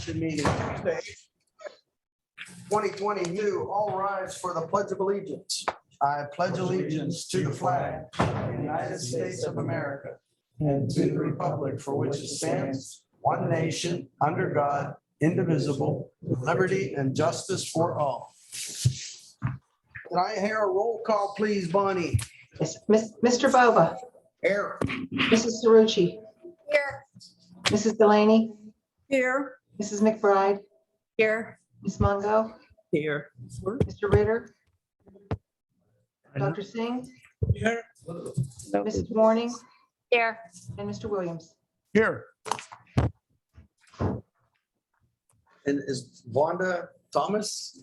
Session meeting. 2020 new, all rise for the Pledge of Allegiance. I pledge allegiance to the flag of the United States of America and to the republic for which it stands, one nation, under God, indivisible, with liberty and justice for all. Can I hear a roll call, please, Bonnie? Yes, Mr. Bova, Here. Mrs. Cerrucci. Here. Mrs. Delaney, Here. Mrs. McBride, Here. Ms. Mungo, Here. Mr. Ritter, Dr. Singh, Here. Mrs. Warning, Here. and Mr. Williams. Here. And is Wanda Thomas?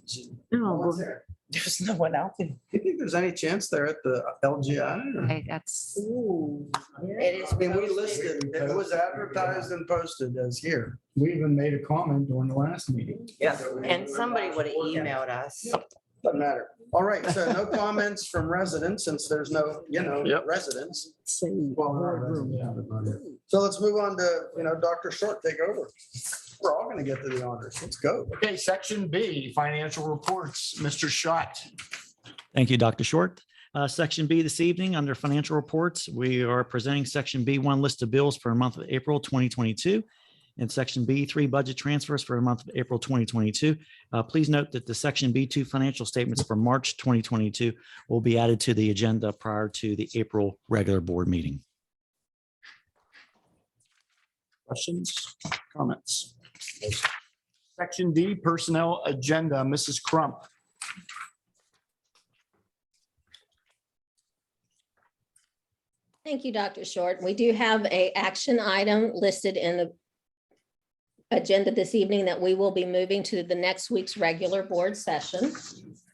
No, there? there's no one out there. Do you think there's any chance they're at the LGI? or- Right, that's, It is. I mean, we listed, it was advertised and posted as here. We even made a comment during the last meeting. Yeah, and somebody would have emailed us. Doesn't matter. All right, so no comments from residents since there's no, residents. Well, not residents. So let's move on to, Dr. Short, take over. We're all gonna get to the honors. Let's go. Okay, section B, financial reports, Mr. Schott. Thank you, Dr. Short. Section B this evening, under financial reports, we are presenting Section B1 list of bills for the month of April 2022 and Section B3 budget transfers for the month of April 2022. Please note that the Section B2 financial statements for March 2022 will be added to the agenda prior to the April regular board meeting. Questions, comments? Section D, personnel agenda, Mrs. Crump. Thank you, Dr. Short. We do have an action item listed in the agenda this evening that we will be moving to the next week's regular board session.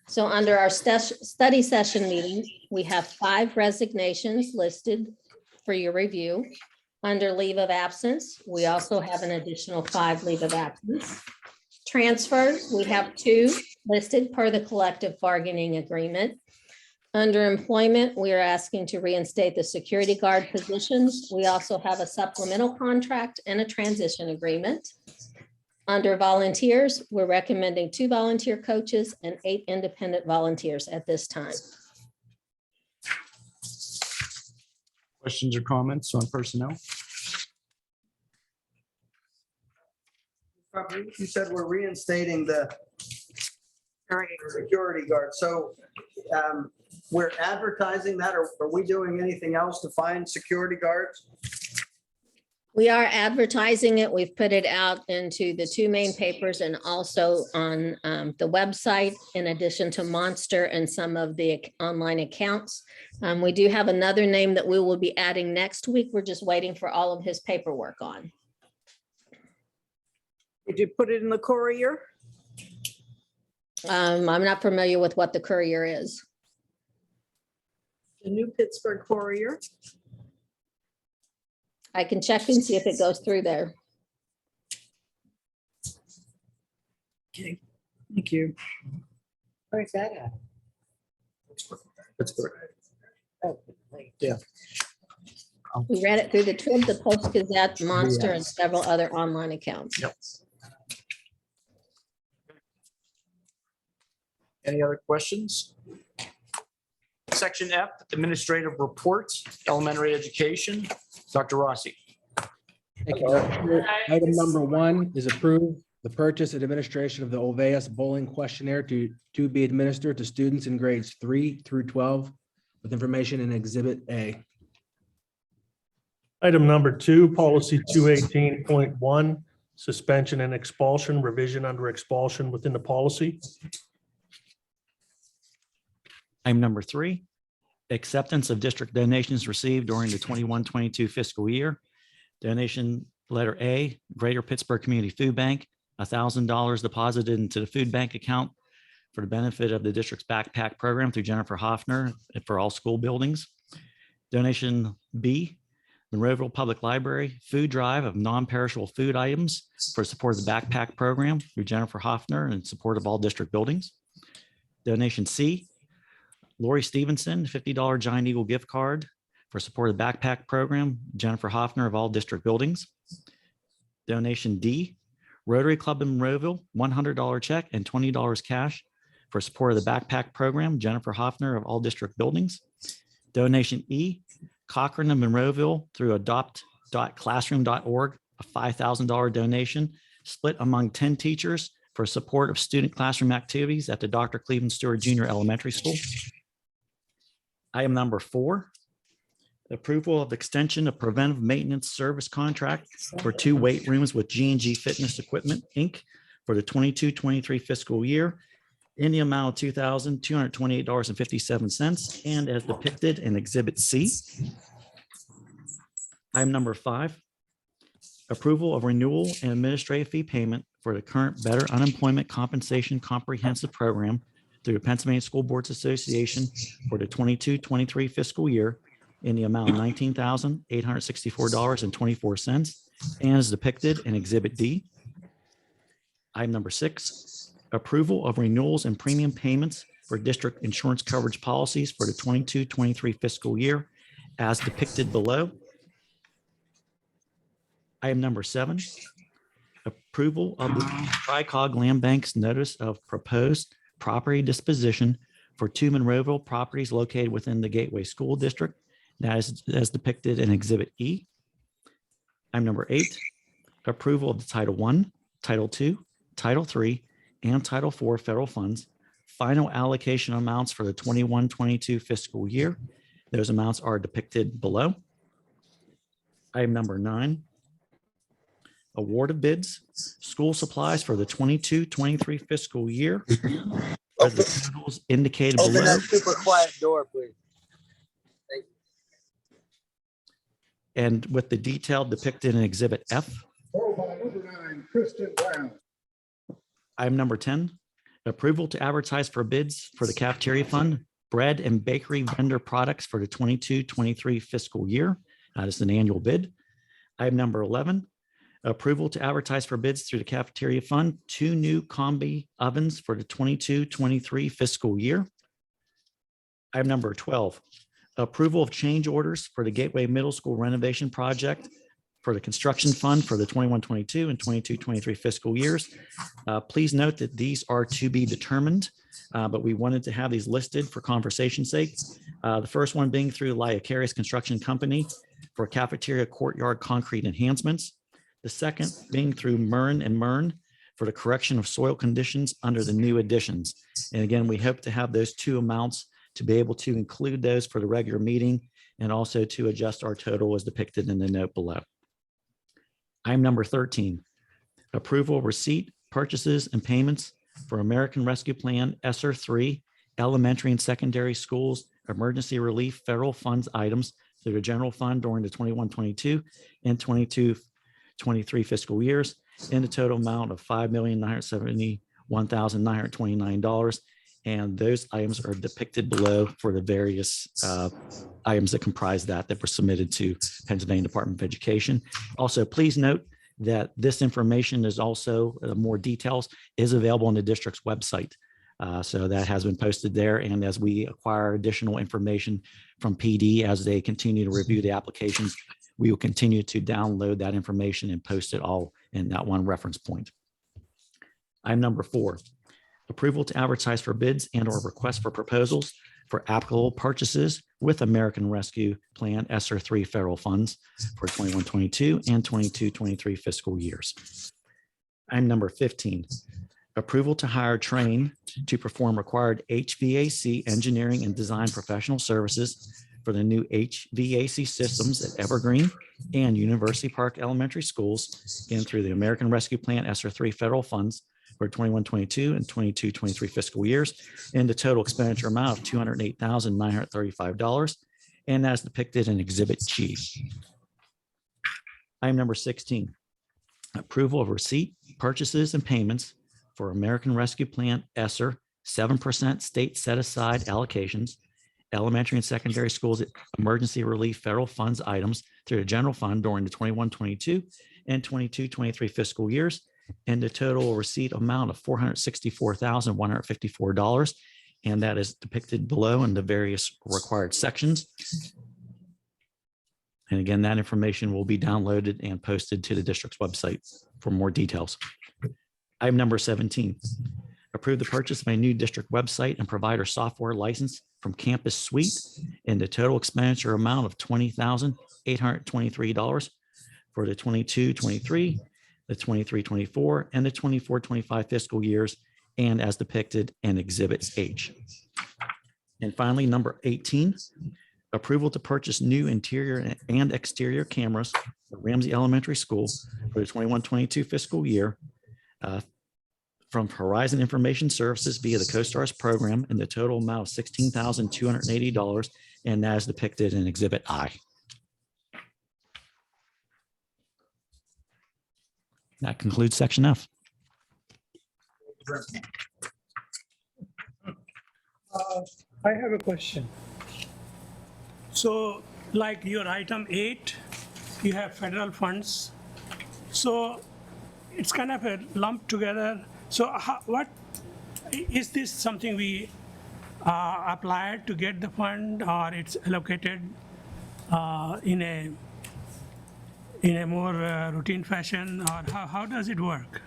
So under our study session meeting, we have 5 resignations listed for your review. Under leave of absence, we also have an additional 5 leave of absence. Transfers, we have 2 listed per the collective bargaining agreement. Under employment, we are asking to reinstate the security guard positions. We also have a supplemental contract and a transition agreement. Under volunteers, we're recommending 2 volunteer coaches and 8 independent volunteers at this time. Questions or comments on personnel? You said we're reinstating the security guard. So we're advertising that, or are we doing anything else to find security guards? We are advertising it. We've put it out into the 2 main papers and also on the website, in addition to Monster and some of the online accounts. We do have another name that we will be adding next week. We're just waiting for all of his paperwork on. Did you put it in the courier? I'm not familiar with what the courier is. The New Pittsburgh Courier? I can check and see if it goes through there. Okay, thank you. where's that at? Pittsburgh. Oh, We ran it through the Trib, the Post Gazette, Monster, and several other online accounts. Yep. Any other questions? Section F, administrative reports, elementary education, Dr. Rossi. Thank you, Dr. Stewart. Item number 1 is approve the purchase and administration of the Olveus Bowling Questionnaire to be administered to students in grades 3 through 12 with information in Exhibit A. Item number 2, policy 218.1, suspension and expulsion, revision under expulsion within the policy. Item number 3, acceptance of district donations received during the 21-22 fiscal year. Donation letter A, Greater Pittsburgh Community Food Bank, $1,000 deposited into the food bank account for the benefit of the district's backpack program through Jennifer Hoffner for all school buildings. Donation B, Monroeville Public Library food drive of non-perishable food items for support of the backpack program through Jennifer Hoffner in support of all district buildings. Donation C, Lori Stevenson, $50 Giant Eagle gift card for support of the backpack program, Jennifer Hoffner of all district buildings. Donation D, Rotary Club in Monroeville, $100 check and $20 cash for support of the backpack program, Jennifer Hoffner of all district buildings. Donation E, Cochrane of Monroeville through adopt.classroom.org, a $5,000 donation split among 10 teachers for support of student classroom activities at the Dr. Cleveland Stewart Junior Elementary School. Item number 4, approval of extension of preventive maintenance service contract for 2 weight rooms with G&G Fitness Equipment, Inc. for the 22-23 fiscal year in the amount of $2,228.57 and as depicted in Exhibit C. Item number 5, approval of renewal and administrative fee payment for the current Better Unemployment Compensation Comprehensive Program through the Pennsylvania School Boards Association for the 22-23 fiscal year in the amount of $19,864.24 and is depicted in Exhibit D. Item number 6, approval of renewals and premium payments for district insurance coverage policies for the 22-23 fiscal year as depicted below. Item number 7, approval of the Tricog Land Bank's notice of proposed property disposition for 2 Monroeville properties located within the Gateway School District, that is as depicted in Exhibit E. Item number 8, approval of the Title I, Title II, Title III, and Title IV federal funds, final allocation amounts for the 21-22 fiscal year. Those amounts are depicted below. Item number 9, award of bids, school supplies for the 22-23 fiscal year. As the totals indicated Open below. that super quiet door, please. And with the detail depicted in Exhibit F. Item number 10, approval to advertise for bids for the cafeteria fund, bread and bakery vendor products for the 22-23 fiscal year. That is an annual bid. Item number 11, approval to advertise for bids through the cafeteria fund, 2 new combi ovens for the 22-23 fiscal year. Item number 12, approval of change orders for the Gateway Middle School renovation project for the construction fund for the 21-22 and 22-23 fiscal years. Please note that these are to be determined, but we wanted to have these listed for conversation's sake. The first one being through Liacarius Construction Company for cafeteria courtyard concrete enhancements. The second being through Mern and Mern for the correction of soil conditions under the new additions. And again, we hope to have those 2 amounts to be able to include those for the regular meeting and also to adjust our total as depicted in the note below. Item number 13, approval, receipt, purchases, and payments for American Rescue Plan ESSER 3 elementary and secondary schools emergency relief federal funds items through the general fund during the 21-22 and 22-23 fiscal years in the total amount of $5,971,929. And those items are depicted below for the various items that comprise that were submitted to Pennsylvania Department of Education. Also, please note that this information is also more details is available on the district's website. So that has been posted there. And as we acquire additional information from PD, as they continue to review the applications, we will continue to download that information and post it all in that one reference point. Item number 4, approval to advertise for bids and or request for proposals for applicable purchases with American Rescue Plan ESSER 3 federal funds for 21-22 and 22-23 fiscal years. Item number 15, approval to hire train to perform required HVAC engineering and design professional services for the new HVAC systems at Evergreen and University Park Elementary Schools and through the American Rescue Plan ESSER 3 federal funds for 21-22 and 22-23 fiscal years, and the total expenditure amount of $208,935, and as depicted in Exhibit G. Item number 16, approval of receipt, purchases, and payments for American Rescue Plan ESSER 7% state set-aside allocations, elementary and secondary schools emergency relief federal funds items through the general fund during the 21-22 and 22-23 fiscal years, and the total receipt amount of $464,154. And that is depicted below in the various required sections. And again, that information will be downloaded and posted to the district's website for more details. Item number 17, approve the purchase of a new district website and provider software license from Campus Suite in the total expenditure amount of $20,823 for the 22-23, the 23-24, and the 24-25 fiscal years, and as depicted in Exhibit H. And finally, number 18, approval to purchase new interior and exterior cameras for Ramsey Elementary School for the 21-22 fiscal year from Horizon Information Services via the CoStars program in the total amount of $16,280, and as depicted in Exhibit I. That concludes section F. I have a question. So like your item 8, you have federal funds. So it's kind of a lump together. So what is this something we apply to get the fund, or it's allocated in a more routine fashion, or how does it work?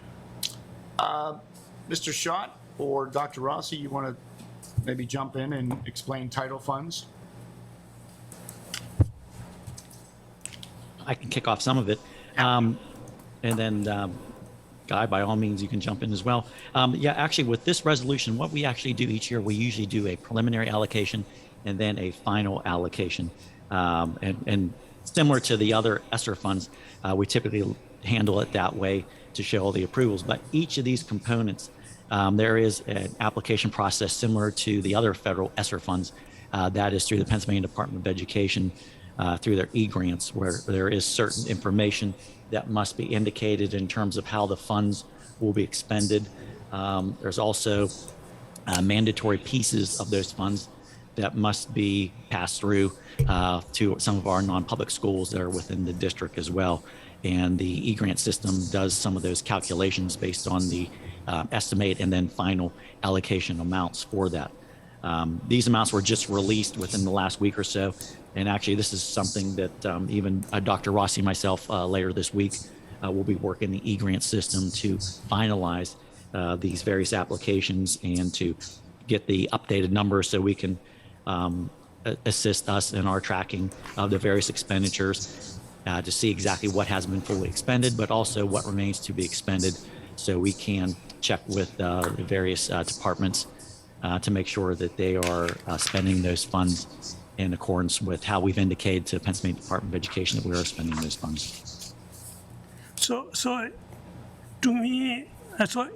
Mr. Schott or Dr. Rossi, you want to maybe jump in and explain title funds? I can kick off some of it. And then Guy, by all means, you can jump in as well. Yeah, actually, with this resolution, what we actually do each year, we usually do a preliminary allocation and then a final allocation. And similar to the other ESSER funds, we typically handle it that way to show all the approvals. But each of these components, there is an application process similar to the other federal ESSER funds. That is through the Pennsylvania Department of Education, through their e-grants, where there is certain information that must be indicated in terms of how the funds will be expended. There's also mandatory pieces of those funds that must be passed through to some of our non-public schools that are within the district as well. And the e-grant system does some of those calculations based on the estimate and then final allocation amounts for that. These amounts were just released within the last week or so. And actually, this is something that even Dr. Rossi and myself later this week will be working the e-grant system to finalize these various applications and to get the updated numbers so we can assist us in our tracking of the various expenditures to see exactly what has been fully expended, but also what remains to be expended, so we can check with the various departments to make sure that they are spending those funds in accordance with how we've indicated to Pennsylvania Department of Education that we are spending those funds. So to me, so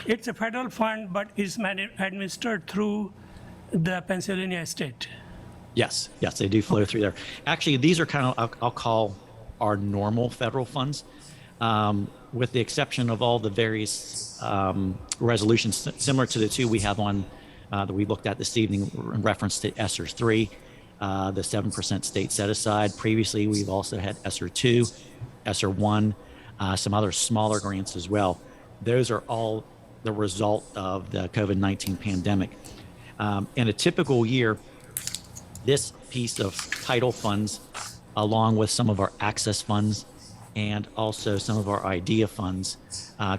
it's a federal fund, but is administered through the Pennsylvania state. Yes, they do flow through there. Actually, these are kind of, I'll call our normal federal funds, with the exception of all the various resolutions similar to the two we have on that we looked at this evening in reference to ESSER 3, the 7% state set aside. Previously, we've also had ESSER 2, ESSER 1, some other smaller grants as well. Those are all the result of the COVID-19 pandemic. In a typical year, this piece of title funds, along with some of our access funds and also some of our IDEA funds,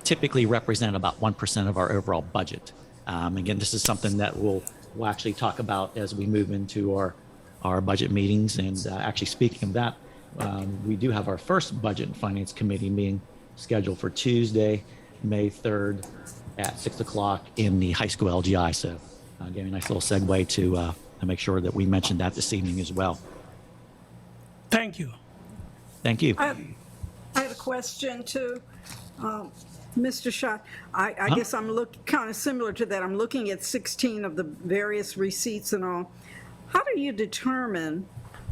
typically represent about 1% of our overall budget. Again, this is something that we'll actually talk about as we move into our budget meetings. And actually, speaking of that, we do have our first Budget and Finance Committee meeting scheduled for Tuesday, May 3rd at 6 o'clock in the high school LGI. So gave me a nice little segue to make sure that we mentioned that this evening as well. Thank you. Thank you. I had a question too. Mr. Schott, I guess I'm kind of similar to that. I'm looking at 16 of the various receipts and all. How do you determine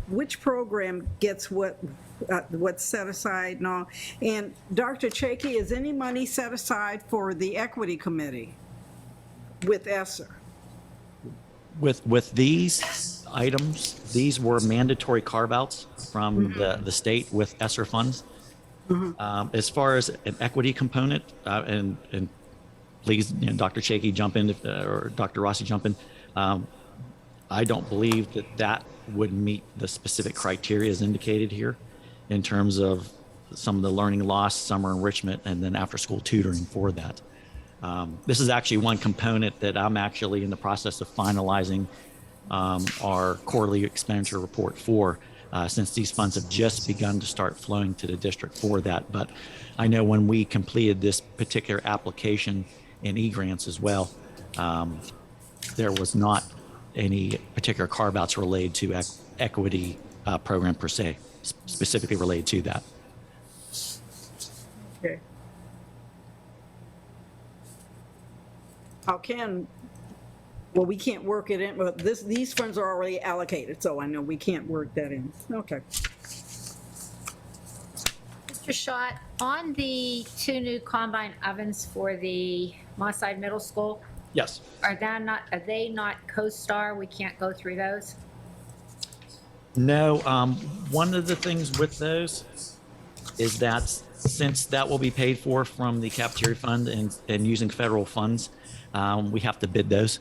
which program gets what's set aside and all? And Dr. Chakey, is any money set aside for the Equity Committee with ESSER? With these items, these were mandatory carve-outs from the state with ESSER funds. As far as an equity component, and please, Dr. Chakey jump in, or Dr. Rossi jump in. I don't believe that would meet the specific criteria as indicated here in terms of some of the learning loss, summer enrichment, and then after-school tutoring for that. This is actually one component that I'm actually in the process of finalizing our quarterly expenditure report for, since these funds have just begun to start flowing to the district for that. But I know when we completed this particular application in e-grants as well, there was not any particular carve-outs related to equity program per se, specifically related to that. Okay. How can, well, we can't work it in, but these funds are already allocated, so I know we can't work that in. Okay. Mr. Schott, on the 2 new combine ovens for the Moss Side Middle School, Yes. are they not CoStar? We can't go through those? No, one of the things with those is that since that will be paid for from the cafeteria fund and using federal funds, we have to bid those.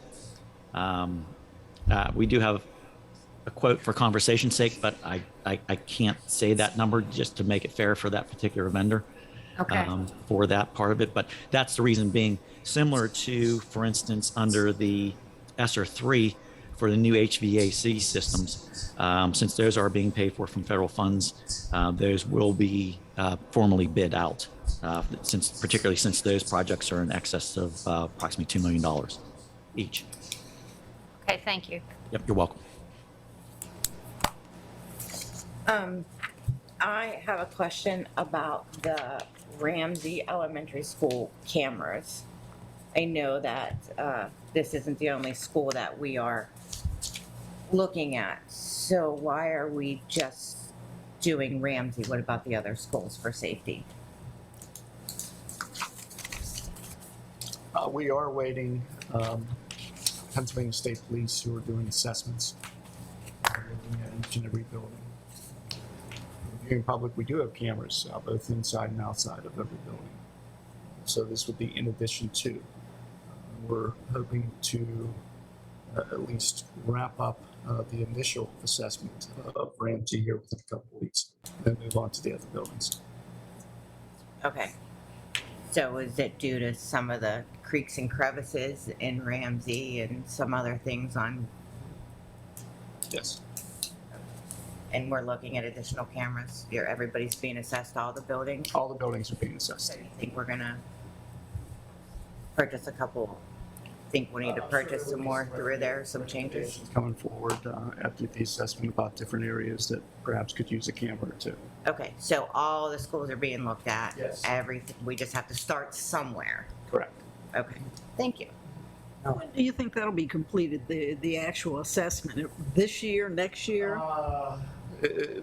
We do have a quote for conversation's sake, but I can't say that number just to make it fair for that particular vendor. Okay. For that part of it. But that's the reason being, similar to, for instance, under the ESSER 3 for the new HVAC systems, since those are being paid for from federal funds, those will be formally bid out, particularly since those projects are in excess of approximately $2 million each. Okay, thank you. Yep, you're welcome. I have a question about the Ramsey Elementary School cameras. I know that this isn't the only school that we are looking at. So why are we just doing Ramsey? What about the other schools for safety? We are waiting Pennsylvania State Police, who are doing assessments, looking at each and every building. In public, we do have cameras both inside and outside of every building. So this would be in addition to. We're hoping to at least wrap up the initial assessment of Ramsey here within a couple of weeks, then move on to the other buildings. Okay. So is it due to some of the creeks and crevices in Ramsey and some other things on? Yes. And we're looking at additional cameras. Everybody's being assessed, all the buildings. All the buildings are being assessed. So you think we're gonna purchase a couple? Think we need to purchase some more through there, some changes? Coming forward after the assessment about different areas that perhaps could use a camera or two. Okay, so all the schools are being looked at? Yes. Everything, we just have to start somewhere? Correct. Okay, thank you. When do you think that'll be completed, the actual assessment? This year, next year?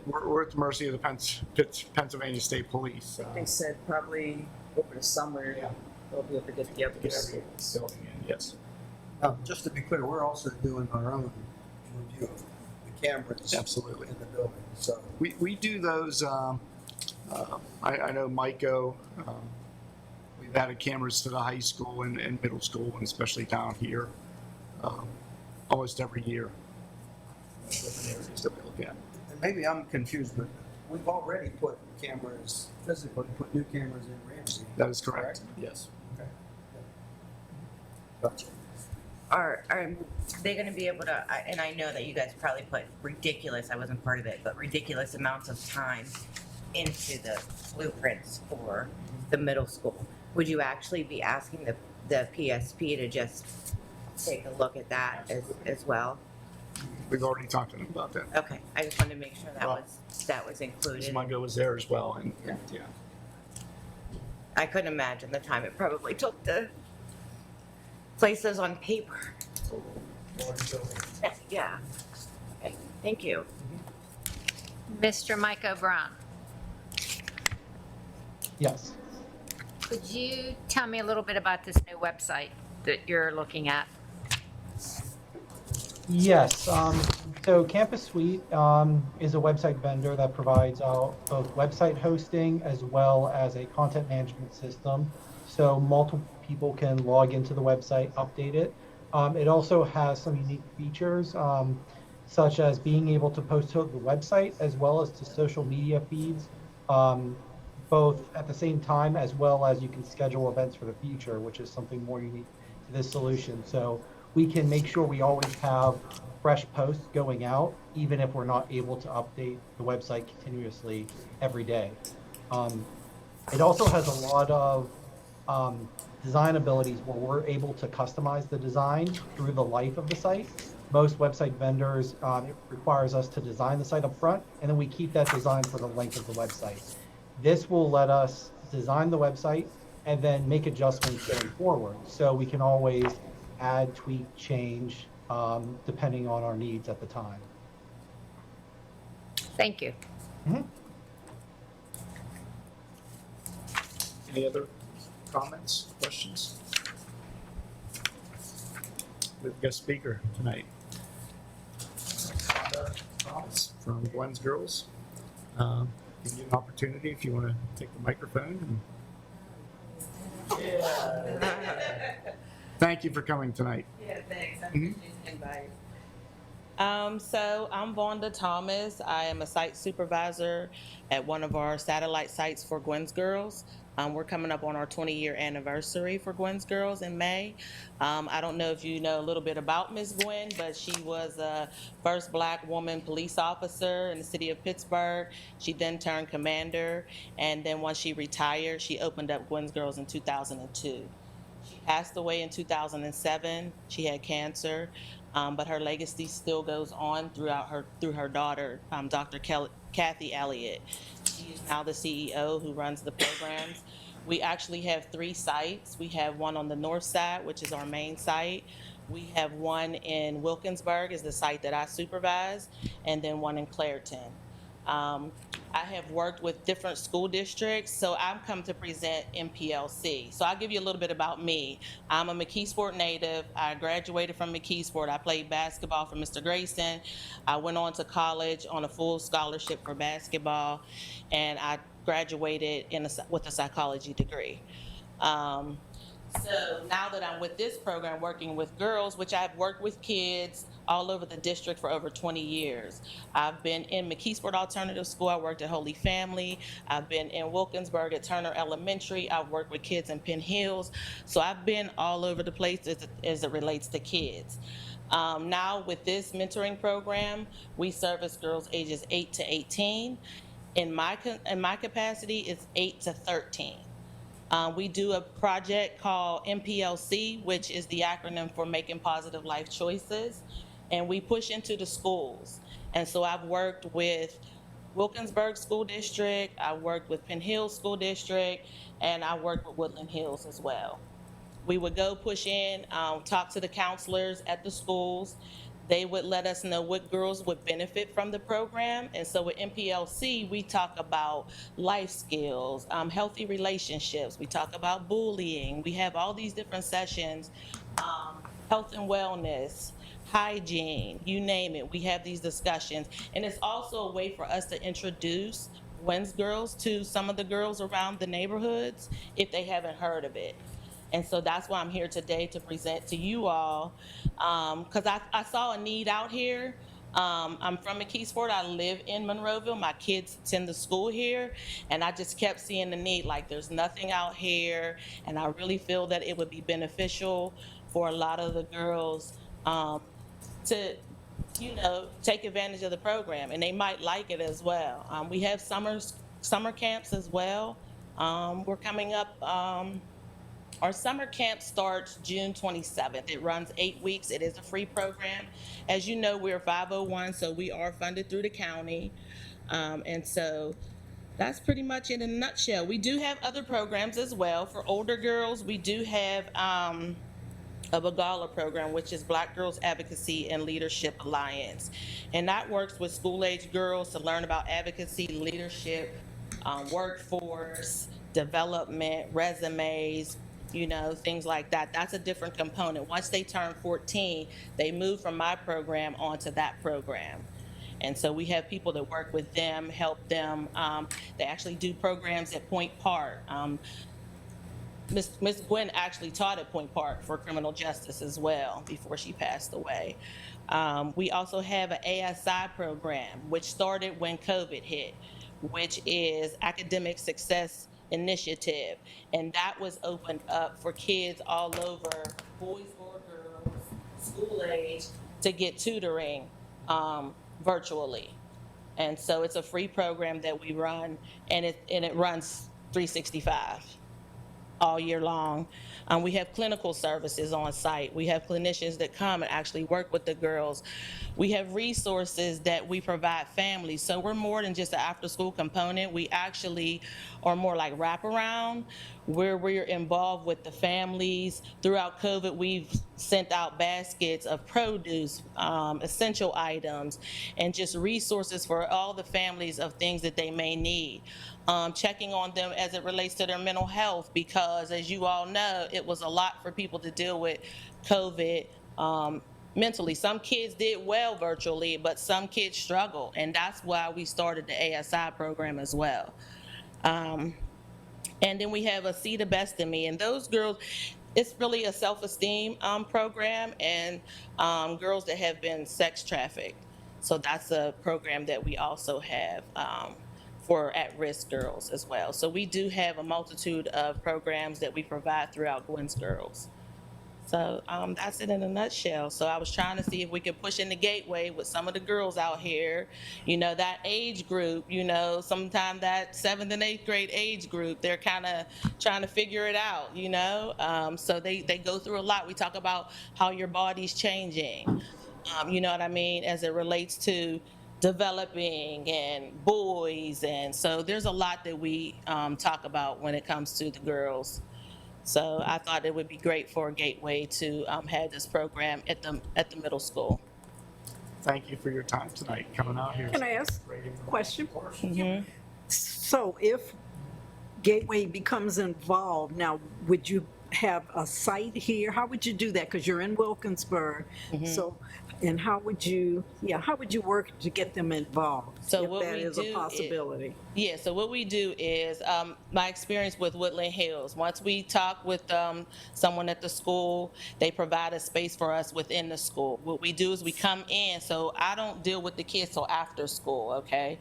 We're at the mercy of the Pennsylvania State Police. They said probably over the summer, they'll be able to get together. Building in, yes. Just to be clear, we're also doing our own review of the cameras. Absolutely. In the building, so. We do those, I know Myco, we've added cameras to the high school and middle school, and especially down here, almost every year. Different areas that we look at. And maybe I'm confused, but we've already put cameras, physically put new cameras in Ramsey. That is correct. Yes. Okay. Gotcha. Are they gonna be able to, and I know that you guys probably put ridiculous, I wasn't part of it, but ridiculous amounts of time into the blueprints for the middle school. Would you actually be asking the PSP to just take a look at that as well? We've already talked to them about that. Okay, I just wanted to make sure that was included. Myco was there as well, and yeah. I couldn't imagine the time it probably took to place those on paper. Yeah. Okay, thank you. Mr. Mike O'Brien, Yes. could you tell me a little bit about this new website that you're looking at? Yes. So Campus Suite is a website vendor that provides both website hosting as well as a content management system. So multiple people can log into the website, update it. It also has some unique features, such as being able to post to the website as well as to social media feeds both at the same time, as well as you can schedule events for the future, which is something more unique to this solution. So we can make sure we always have fresh posts going out, even if we're not able to update the website continuously every day. It also has a lot of design abilities where we're able to customize the design through the life of the site. Most website vendors, it requires us to design the site up front, and then we keep that design for the length of the website. This will let us design the website and then make adjustments going forward. So we can always add, tweak, change, depending on our needs at the time. Thank you. Any other comments, questions? With guest speaker tonight. Thomas from Gwen's Girls. Give you an opportunity if you want to take the microphone. Thank you for coming tonight. Yeah, thanks. I appreciate the invite. So I'm Vonda Thomas. I am a site supervisor at one of our satellite sites for Gwen's Girls. We're coming up on our 20-year anniversary for Gwen's Girls in May. I don't know if you know a little bit about Miss Gwen, but she was a first Black woman police officer in the city of Pittsburgh. She then turned commander, and then once she retired, she opened up Gwen's Girls in 2002. She passed away in 2007. She had cancer, but her legacy still goes on through her daughter, Dr. Kathy Elliott. She is now the CEO who runs the programs. We actually have 3 sites. We have one on the north side, which is our main site. We have one in Wilkinsburg, is the site that I supervise, and then one in Clairton. I have worked with different school districts, so I've come to present MPLC. So I'll give you a little bit about me. I'm a McKeesport native. I graduated from McKeesport. I played basketball for Mr. Grayson. I went on to college on a full scholarship for basketball, and I graduated with a psychology degree. So now that I'm with this program, working with girls, which I've worked with kids all over the district for over 20 years. I've been in McKeesport Alternative School. I worked at Holy Family. I've been in Wilkinsburg at Turner Elementary. I've worked with kids in Penn Hills. So I've been all over the place as it relates to kids. Now with this mentoring program, we service girls ages 8 to 18. In my capacity, it's 8 to 13. We do a project called MPLC, which is the acronym for Making Positive Life Choices, and we push into the schools. And so I've worked with Wilkinsburg School District, I worked with Penn Hills School District, and I worked with Woodland Hills as well. We would go push in, talk to the counselors at the schools. They would let us know what girls would benefit from the program. And so with MPLC, we talk about life skills, healthy relationships. We talk about bullying. We have all these different sessions, health and wellness, hygiene, you name it. We have these discussions. And it's also a way for us to introduce Gwen's Girls to some of the girls around the neighborhoods if they haven't heard of it. And so that's why I'm here today to present to you all, because I saw a need out here. I'm from McKeesport. I live in Monroeville. My kids attend the school here, and I just kept seeing the need, like there's nothing out here, and I really feel that it would be beneficial for a lot of the girls to, take advantage of the program, and they might like it as well. We have summer camps as well. We're coming up. Our summer camp starts June 27th. It runs 8 weeks. It is a free program. As you know, we're 501, so we are funded through the county. And so that's pretty much in a nutshell. We do have other programs as well. For older girls, we do have a Bagala program, which is Black Girls Advocacy and Leadership Alliance. And that works with school-age girls to learn about advocacy, leadership, workforce, development, resumes, things like that. That's a different component. Once they turn 14, they move from my program onto that program. And so we have people that work with them, help them. They actually do programs at Point Park. Miss Gwen actually taught at Point Park for criminal justice as well before she passed away. We also have an ASI program, which started when COVID hit. which is Academic Success Initiative. And that was opened up for kids all over, boys or girls, school age, to get tutoring virtually. And so it's a free program that we run, and it runs 365 all year long. We have clinical services on site. We have clinicians that come and actually work with the girls. We have resources that we provide families. So we're more than just an after-school component. We actually are more like wraparound, where we're involved with the families. Throughout COVID, we've sent out baskets of produce, essential items, and just resources for all the families of things that they may need. Checking on them as it relates to their mental health, because as you all know, it was a lot for people to deal with COVID mentally. Some kids did well virtually, but some kids struggle, and that's why we started the ASI program as well. And then we have a See the Best in Me, and those girls, it's really a self-esteem program, and girls that have been sex trafficked. So that's a program that we also have for at-risk girls as well. So we do have a multitude of programs that we provide throughout Gwen's Girls. So that's it in a nutshell. So I was trying to see if we could push in the gateway with some of the girls out here, you know, that age group, you know, sometimes that 7th and 8th grade age group, they're kind of trying to figure it out, you know. So they go through a lot. We talk about how your body's changing, you know what I mean, as it relates to developing and boys. And so there's a lot that we talk about when it comes to the girls. So I thought it would be great for a gateway to have this program at the middle school. Thank you for your time tonight, coming out here. Can I ask a question? Mm-hmm. So if Gateway becomes involved, now, would you have a site here? How would you do that? Because you're in Wilkinsburg. So, and how would you work to get them involved? So if what that we is do a possibility. Yeah, so what we do is, my experience with Woodland Hills, once we talk with someone at the school, they provide a space for us within the school. What we do is we come in, so I don't deal with the kids till after school, okay?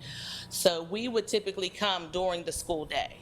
So we would typically come during the school day.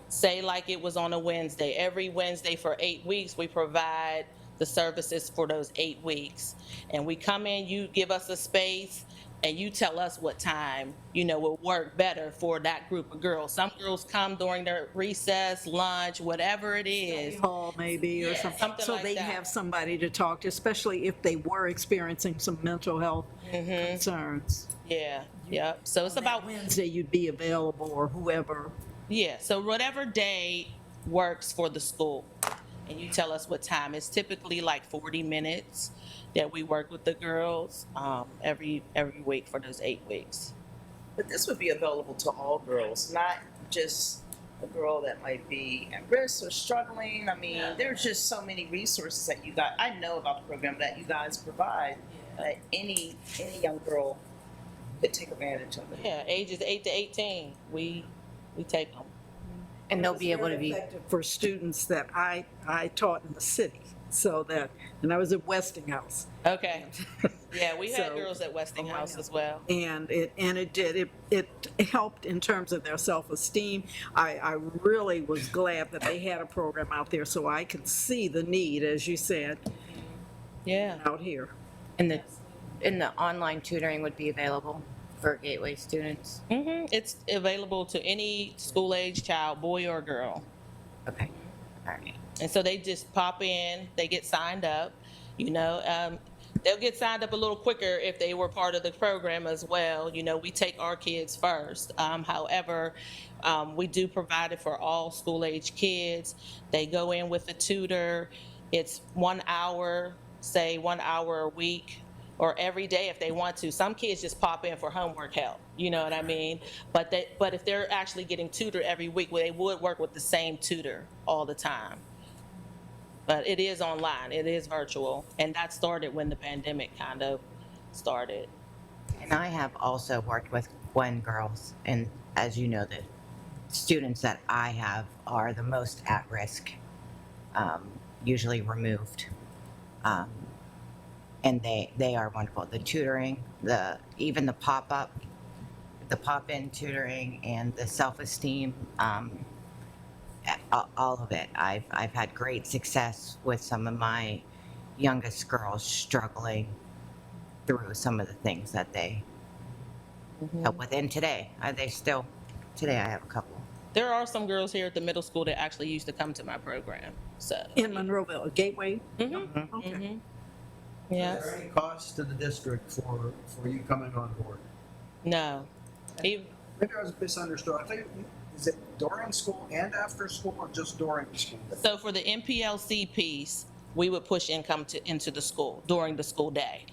Say like it was on a Wednesday. Every Wednesday for 8 weeks, we provide the services for those 8 weeks. And we come in, you give us a space, and you tell us what time, you know, will work better for that group of girls. Some girls come during their recess, lunch, whatever it is. Hall maybe, or something. So like they that. have somebody to talk to, especially if they were experiencing some mental health concerns. Yeah, yeah. So it's about Wednesday you'd be available, or whoever. Yeah, so whatever day works for the school, and you tell us what time. It's typically like 40 minutes that we work with the girls every week for those 8 weeks. But this would be available to all girls, not just a girl that might be at risk or struggling. I mean, there's just so many resources that you got. I know about the program that you guys provide. That any young girl could take advantage of it. Yeah, ages 8 to 18, we take them. And they'll be able to be. Effective for students that I taught in the city, so that, and I was at Westinghouse. Okay. Yeah, we had So- girls at Westinghouse as well. And it helped in terms of their self-esteem. I really was glad that they had a program out there, so I could see the need, as you said, Yeah. out here. And the online tutoring would be available for Gateway students. It's available to any school-age child, boy or girl. Okay, all right. And so they just pop in, they get signed up, you know. They'll get signed up a little quicker if they were part of the program as well. You know, we take our kids first. However, we do provide it for all school-age kids. They go in with a tutor. It's 1 hour, say 1 hour a week, or every day if they want to. Some kids just pop in for homework help, you know what I mean? But if they're actually getting tutored every week, well, they would work with the same tutor all the time. But it is online, it is virtual, and that started when the pandemic kind of started. And I have also worked with Gwen girls, and as you know, the students that I have are the most at risk, usually removed. And they are wonderful. The tutoring, even the pop-up, the pop-in tutoring and the self-esteem, all of it. I've had great success with some of my youngest girls struggling through some of the things that they help with. And today, today I have a couple. There are some girls here at the middle school that actually used to come to my program. So In Monroeville, Gateway? Mm-hmm. Okay. Mm-hmm. Is Yes. there any cost to the district for you coming on board? No. Even, Maybe I was misunderstood. I think, is it during school and after school or just during the school? so for the MPLC piece, we would push income into the school during the school day.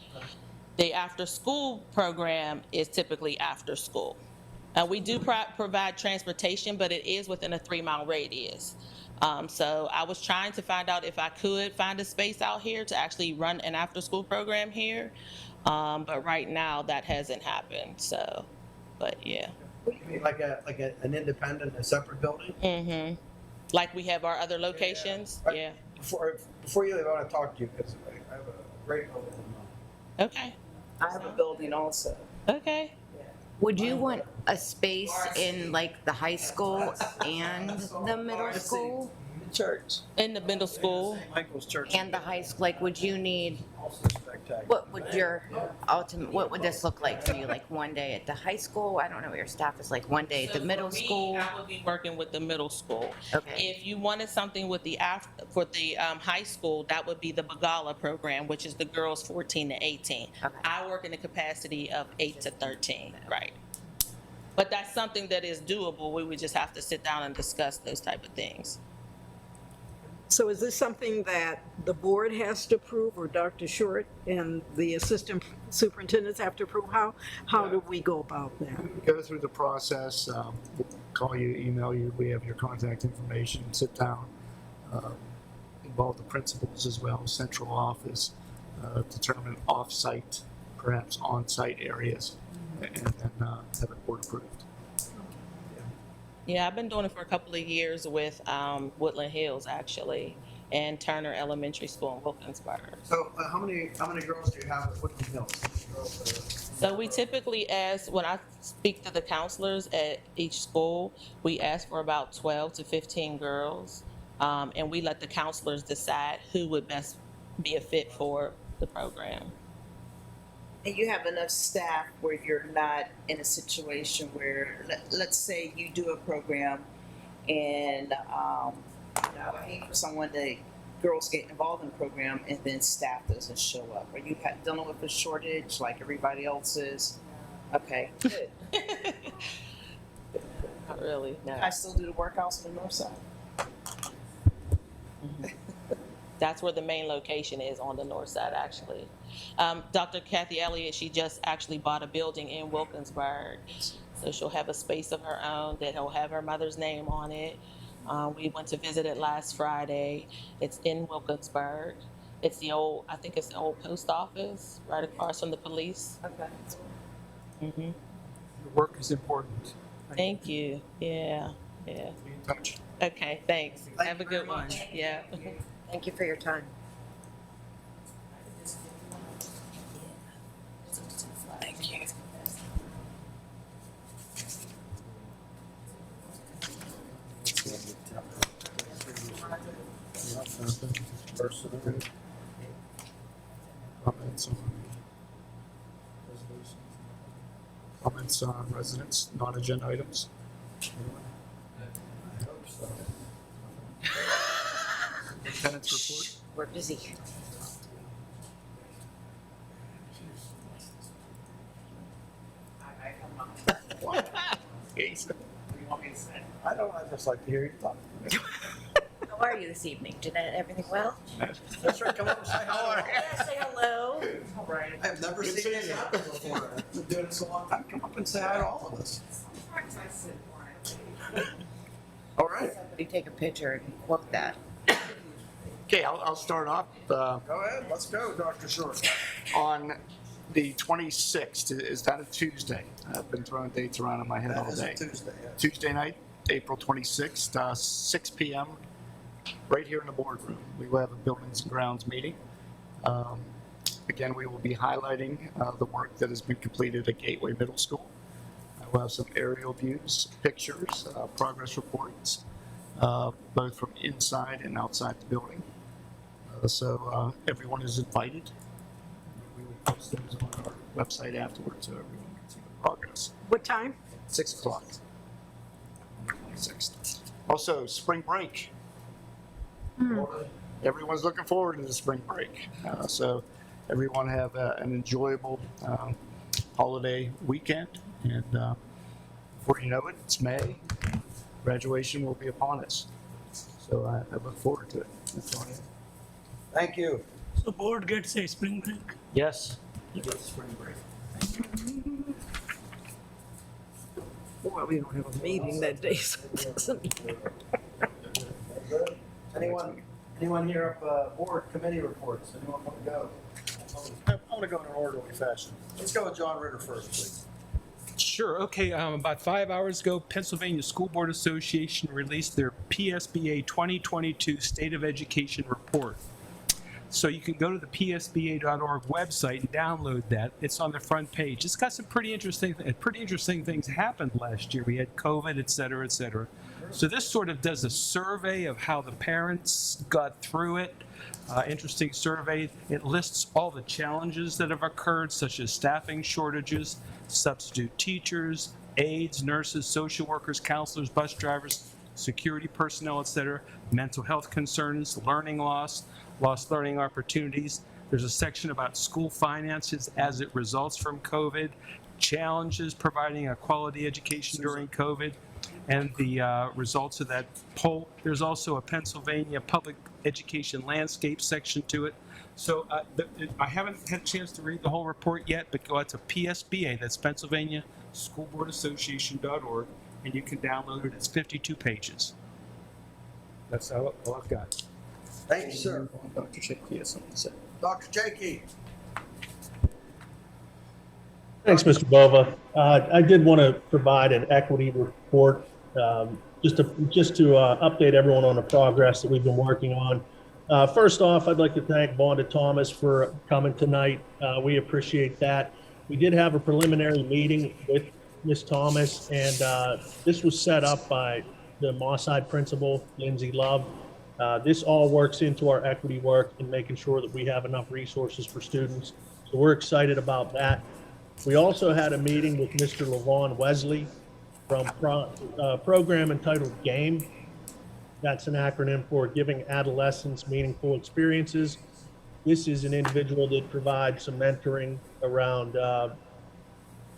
The after-school program is typically after school. We do provide transportation, but it is within a 3-mile radius. So I was trying to find out if I could find a space out here to actually run an after-school program here. But right now that hasn't happened. So, but yeah. What do you mean, like an independent, a separate building? Mm-hmm. Like we have our other locations. Yeah. Before you leave, I want to talk to you because I have a great building in mind. Okay. I have a building also. Okay. Would you want a space in like the high school and the middle school? Church. In the middle school. Michael's church. And the high school, like, would you need, Also spectacular. what would your ultimate, what would this look like for you? Like one day at the high school? I don't know what your staff is like, one day at the So middle for me, school? I would be working with the middle school. Okay. If you wanted something with the high school, that would be the Bagala program, which is the girls 14 to 18. Okay. I work in the capacity of 8 to 13, right? But that's something that is doable. We would just have to sit down and discuss those type of things. So is this something that the board has to approve, or Dr. Short and the assistant superintendents have to approve? How do we go about that? Go through the process, we'll call you, email you, we have your contact information, sit down, involve the principals as well, central office, determine off-site, perhaps on-site areas, and then have it board approved. Yeah, I've been doing it for a couple of years with Woodland Hills, actually, and Turner Elementary School in Wilkinsburg. So how many girls do you have at Woodland Hills? So we typically ask, when I speak to the counselors at each school, we ask for about 12 to 15 girls, and we let the counselors decide who would best be a fit for the program. And you have enough staff where you're not in a situation where, let's say you do a program and I hate for someone to, girls get involved in the program and then staff doesn't show up. Are you dealing with a shortage like everybody else is? Okay, good. Not really, no. I still do the workouts on the north side. That's where the main location is, on the north side, actually. Dr. Kathy Elliott, she just actually bought a building in Wilkinsburg. So she'll have a space of her own that will have her mother's name on it. We went to visit it last Friday. It's in Wilkinsburg. It's the old, I think it's the old post office, right across from the police. Okay. Mm-hmm. Your work is important. Thank you. Yeah, yeah. Be in touch. Okay, thanks. Thank Have you a good very one. much. Yeah. Thank you for your time. Thank you. Comments on residents, non-agenda items? Lieutenant's report? We're busy. I don't, I just like to hear you talk. How are you this evening? Did everything well? That's right, come up and say hello. Say hello. I've never seen this happen before. I've been doing this a long time. Come up and say hi to all of us. All right. Somebody take a picture and quote that. Okay, I'll start off. Go ahead, let's go, Dr. Short. On the 26th, is that a Tuesday? I've been throwing dates around in my head That all is a day. Tuesday, yeah. Tuesday night, April 26th, 6 p.m., right here in the boardroom. We will have a Buildings and Grounds meeting. Again, we will be highlighting the work that has been completed at Gateway Middle School. We'll have some aerial views, pictures, progress reports, both from inside and outside the building. So everyone is invited. We will post those on our website afterwards so everyone can see the progress. What time? 6 o'clock. 26th. Also, spring break. Everyone's looking forward to the spring break. So everyone have an enjoyable holiday weekend. And before you know it, it's May. Graduation will be upon us. So I look forward to it. That's all I have. Thank you. So board gets a spring break. Yes. You get spring break. Well, we don't have a meeting that day. So Anyone here up board committee reports? Anyone want to go? I want to go in an orderly fashion. Let's go with John Ritter first, please. Sure. Okay. About 5 hours ago, Pennsylvania School Board Association released their PSBA 2022 State of Education Report. So you can go to the psba.org website and download that. It's on the front page. It's got some pretty interesting things happened last year. We had COVID, et cetera, et cetera. So this sort of does a survey of how the parents got through it. Interesting survey. It lists all the challenges that have occurred, such as staffing shortages, substitute teachers, aides, nurses, social workers, counselors, bus drivers, security personnel, et cetera, mental health concerns, learning loss, lost learning opportunities. There's a section about school finances as it results from COVID, challenges providing a quality education during COVID, and the results of that poll. There's also a Pennsylvania public education landscape section to it. So I haven't had a chance to read the whole report yet, but go out to PSBA, that's Pennsylvania School Board Association.org, and you can download it. It's 52 pages. That's all I've got. Thank you, sir. Dr. Chakey has something to say. Dr. Chakey. Thanks, Mr. Bova. I did want to provide an equity report, just to update everyone on the progress that we've been working on. First off, I'd like to thank Vonda Thomas for coming tonight. We appreciate that. We did have a preliminary meeting with Ms. Thomas, and this was set up by the Mosside principal, Lindsay Love. This all works into our equity work and making sure that we have enough resources for students. So we're excited about that. We also had a meeting with Mr. Levon Wesley from a program entitled GAME. That's an acronym for Giving Adolescents Meaningful Experiences. This is an individual that provides some mentoring around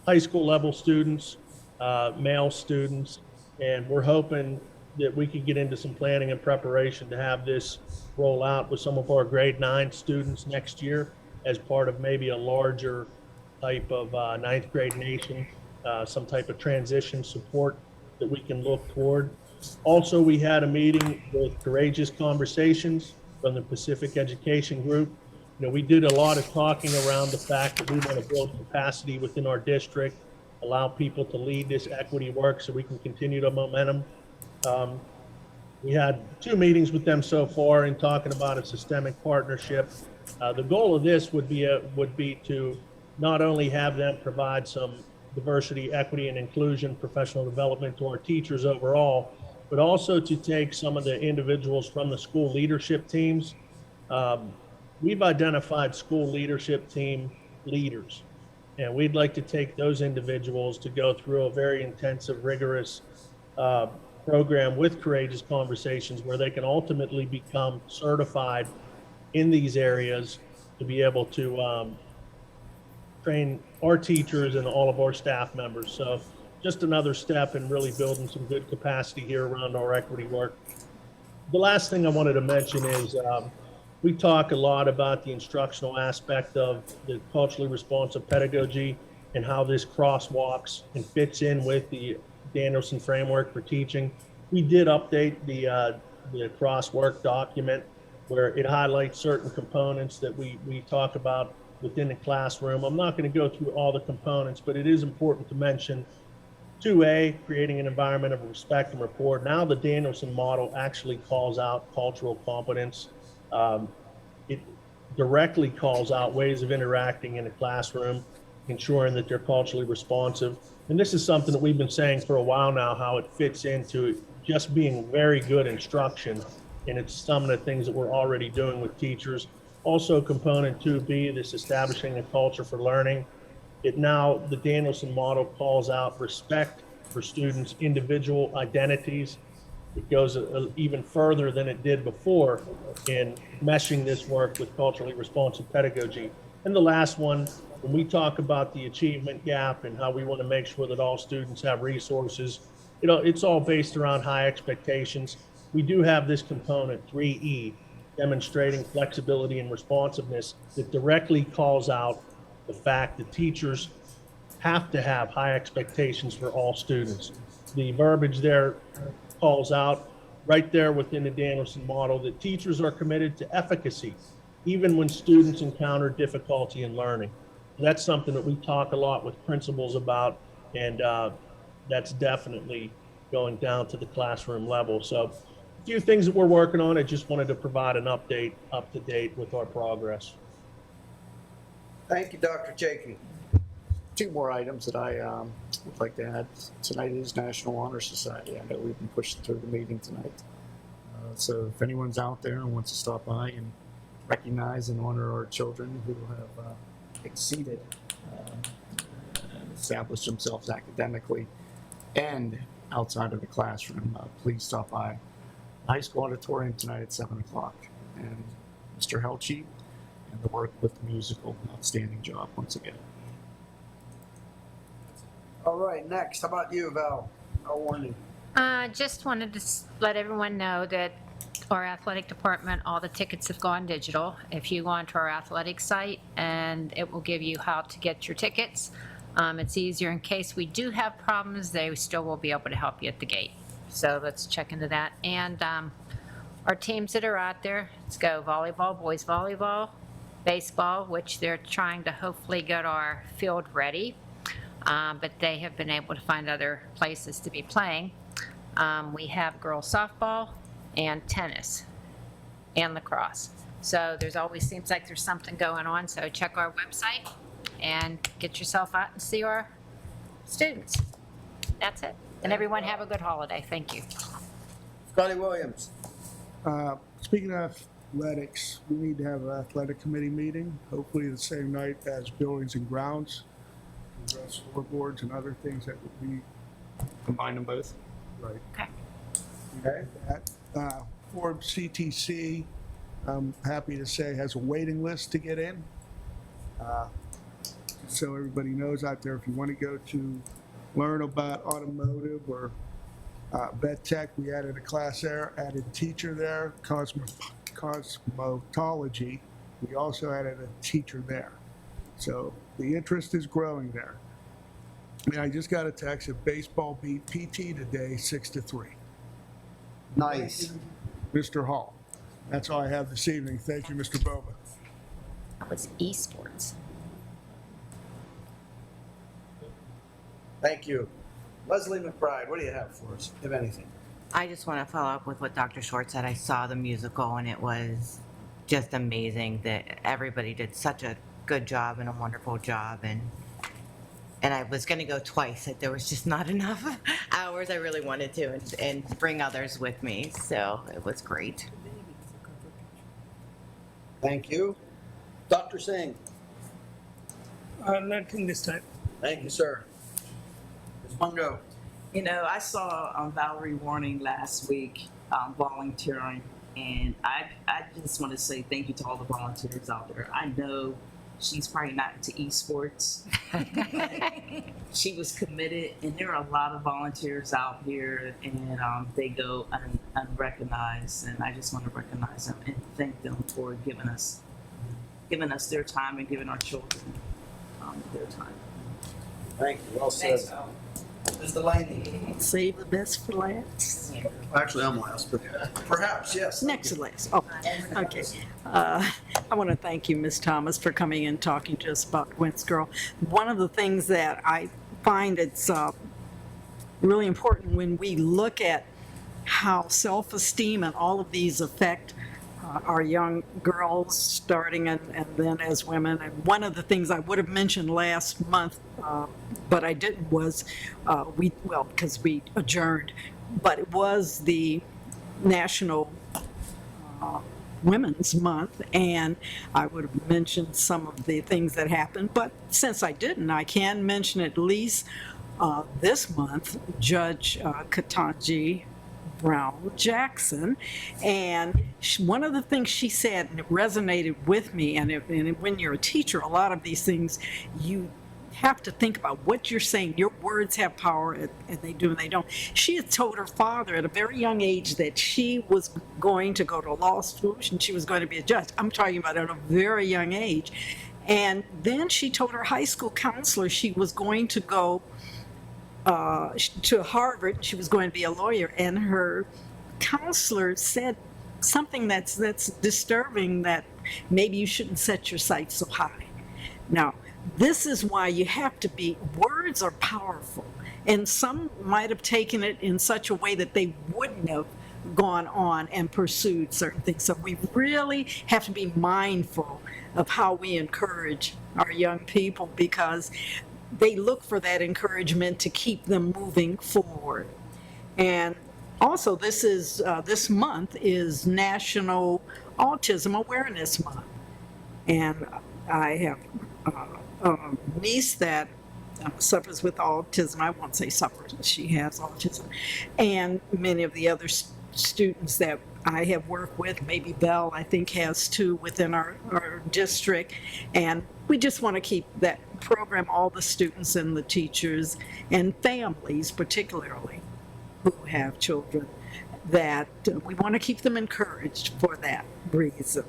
high school level students, male students, and we're hoping that we could get into some planning and preparation to have this roll out with some of our grade 9 students next year as part of maybe a larger type of 9th grade nation, some type of transition support that we can look toward. Also, we had a meeting with Courageous Conversations from the Pacific Education Group. You know, we did a lot of talking around the fact that we want to build capacity within our district, allow people to lead this equity work so we can continue the momentum. We had 2 meetings with them so far in talking about a systemic partnership. The goal of this would be to not only have them provide some diversity, equity, and inclusion, professional development to our teachers overall, but also to take some of the individuals from the school leadership teams. We've identified school leadership team leaders, and we'd like to take those individuals to go through a very intensive, rigorous program with Courageous Conversations where they can ultimately become certified in these areas to be able to train our teachers and all of our staff members. So just another step in really building some good capacity here around our equity work. The last thing I wanted to mention is we talk a lot about the instructional aspect of the culturally responsive pedagogy and how this crosswalks and fits in with the Danielson framework for teaching. We did update the crosswork document where it highlights certain components that we talk about within the classroom. I'm not going to go through all the components, but it is important to mention 2A, creating an environment of respect and rapport. Now the Danielson model actually calls out cultural competence. It directly calls out ways of interacting in a classroom. ensuring that they're culturally responsive. And this is something that we've been saying for a while now, how it fits into just being very good instruction. And it's some of the things that we're already doing with teachers. Also, component 2B, this establishing a culture for learning. It now, the Danielson model calls out respect for students' individual identities. It goes even further than it did before in meshing this work with culturally responsive pedagogy. And the last one, when we talk about the achievement gap and how we want to make sure that all students have resources, it's all based around high expectations. We do have this component 3E, demonstrating flexibility and responsiveness, that directly calls out the fact that teachers have to have high expectations for all students. The verbiage there calls out right there within the Danielson model that teachers are committed to efficacy, even when students encounter difficulty in learning. That's something that we talk a lot with principals about, and that's definitely going down to the classroom level. So a few things that we're working on. I just wanted to provide an update, up to date with our progress. Thank you, Dr. Chakey. Two more items that I would like to add. Tonight is National Honor Society. I know we've been pushing through the meeting tonight. So if anyone's out there and wants to stop by and recognize and honor our children who have exceeded and established themselves academically and outside of the classroom, please stop by the high school auditorium tonight at 7 o'clock. And Mr. Helchi and the work with the musical, outstanding job once again. All right, next, how about you, Val? Val Warning. Just wanted to let everyone know that our athletic department, all the tickets have gone digital. If you go onto our athletic site, and it will give you how to get your tickets. It's easier in case we do have problems, they still will be able to help you at the gate. So let's check into that. And our teams that are out there, let's go volleyball, boys volleyball, baseball, which they're trying to hopefully get our field ready. But they have been able to find other places to be playing. We have girls softball and tennis and lacrosse. So there's always seems like there's something going on. So check our website and get yourself out and see our students. That's it. And everyone have a good holiday. Thank you. Scotty Williams. Speaking of athletics, we need to have an athletic committee meeting, hopefully the same night as buildings and grounds. Address scoreboards and other things that would be. Combine them both. Right. Okay. Okay. Forbes CTC, I'm happy to say, has a waiting list to get in. So everybody knows out there, if you want to go to learn about automotive or vet tech, we added a class there, added teacher there, cosmetology. We also added a teacher there. So the interest is growing there. I just got a text that baseball beat PT today 6-3. Nice. Mr. Hall. That's all I have this evening. Thank you, Mr. Bova. That was esports. Thank you. Leslie McBride, what do you have for us, if anything? I just want to follow up with what Dr. Short said. I saw the musical and it was just amazing that everybody did such a good job and a wonderful job. And I was going to go twice. There was just not enough hours. I really wanted to and bring others with me. So it was great. Thank you. Dr. Singh. Nothing this time. Thank you, sir. Ms. Mungo. I saw Valerie Warning last week volunteering, and I just want to say thank you to all the volunteers out there. I know she's probably not into esports. She was committed, and there are a lot of volunteers out here, and they go unrecognized, and I just want to recognize them and thank them for giving us their time and giving our children their time. Thank you. Well said. Thanks, Val. Ms. Delaney. Save the best for last. Actually, I'm last, but perhaps, yes. Next to last. Oh, okay. I want to thank you, Ms. Thomas, for coming and talking to us about Gwynth's Girl. One of the things that I find it's really important when we look at how self-esteem and all of these affect our young girls starting and then as women. And one of the things I would have mentioned last month, but I didn't, was because we adjourned, but it was the National Women's Month, and I would have mentioned some of the things that happened, but since I didn't, I can mention at least this month, Judge Ketanji Brown Jackson, and one of the things she said, and it resonated with me, and when you're a teacher, a lot of these things, you have to think about what you're saying. Your words have power, and they do and they don't. She had told her father at a very young age that she was going to go to law school and she was going to be a judge. I'm talking about at a very young age. And then she told her high school counselor she was going to go to Harvard. She was going to be a lawyer, and her counselor said something that's disturbing, that maybe you shouldn't set your sights so high. Now, this is why you have to be, words are powerful, and some might have taken it in such a way that they wouldn't have gone on and pursued certain things. So we really have to be mindful of how we encourage our young people, because they look for that encouragement to keep them moving forward. And also, this month is National Autism Awareness Month, and I have a niece that suffers with autism. I won't say suffers, she has autism, and many of the other students that I have worked with, maybe Belle, I think, has too within our district, and we just want to keep that program, all the students and the teachers and families particularly who have children, that we want to keep them encouraged for that reason.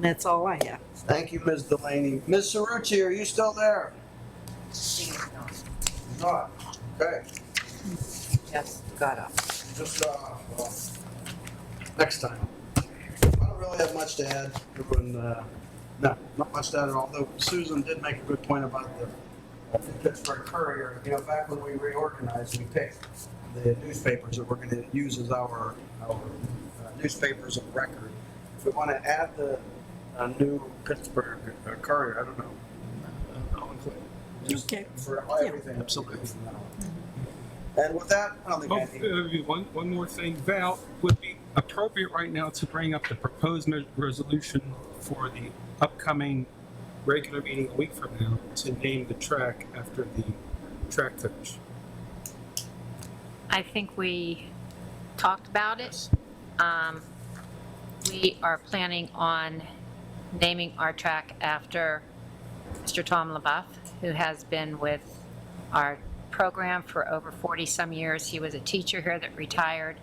That's all I have. Thank you, Ms. Delaney. Ms. Cerrucci, are you still there? Not. Okay. Just got up. Just, next time. I don't really have much to add. No, not much to add at all, though Susan did make a good point about the Pittsburgh Courier. You know, back when we reorganized, we picked the newspapers that we're going to use as our newspapers of record. If we want to add the new Pittsburgh Courier, I don't know. I'll include it. Just for everything. Absolutely. And with that, I don't think one more thing, Val, would be appropriate right now to bring up the proposed resolution for the upcoming regular meeting a week from now to name the track after the track coach. I think we talked about it. We are planning on naming our track after Mr. Tom LaBeouf, who has been with our program for over 40-some years. He was a teacher here that retired.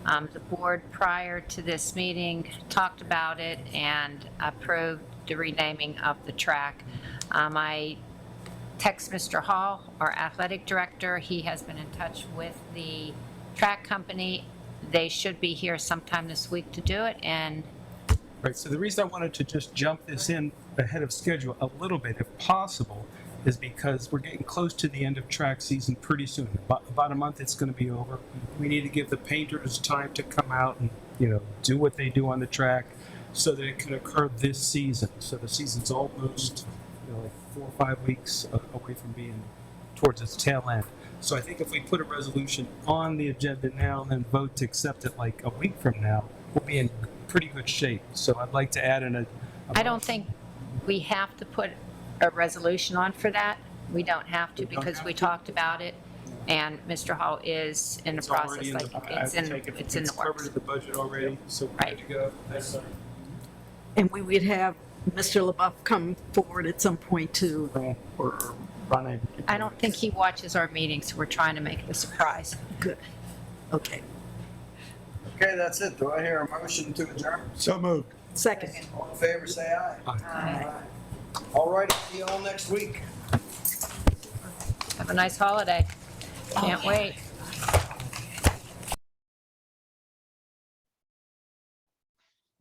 The board prior to this meeting talked about it and approved the renaming of the track. I text Mr. Hall, our athletic director. He has been in touch with the track company. They should be here sometime this week to do it. And right, so the reason I wanted to just jump this in ahead of schedule a little bit, if possible, is because we're getting close to the end of track season pretty soon. About a month it's going to be over. We need to give the painters time to come out and, do what they do on the track so that it can occur this season. So the season's almost, like 4 or 5 weeks away from being towards its tail end. So I think if we put a resolution on the agenda now and then vote to accept it like a week from now, we'll be in pretty good shape. So I'd like to add in I don't think we have to put a resolution on for that. We don't have to because we talked about it, and Mr. Hall is in the process. It's in the works. Covered the budget already, so we're ready to go. And we would have Mr. LaBeouf come forward at some point to or running. I don't think he watches our meetings, so we're trying to make it a surprise. Good. Okay. Okay, that's it. Do I hear a motion to adjourn? So moved. Second. All in favor, say aye. Aye. All right, see you all next week. Have a nice holiday. Can't wait.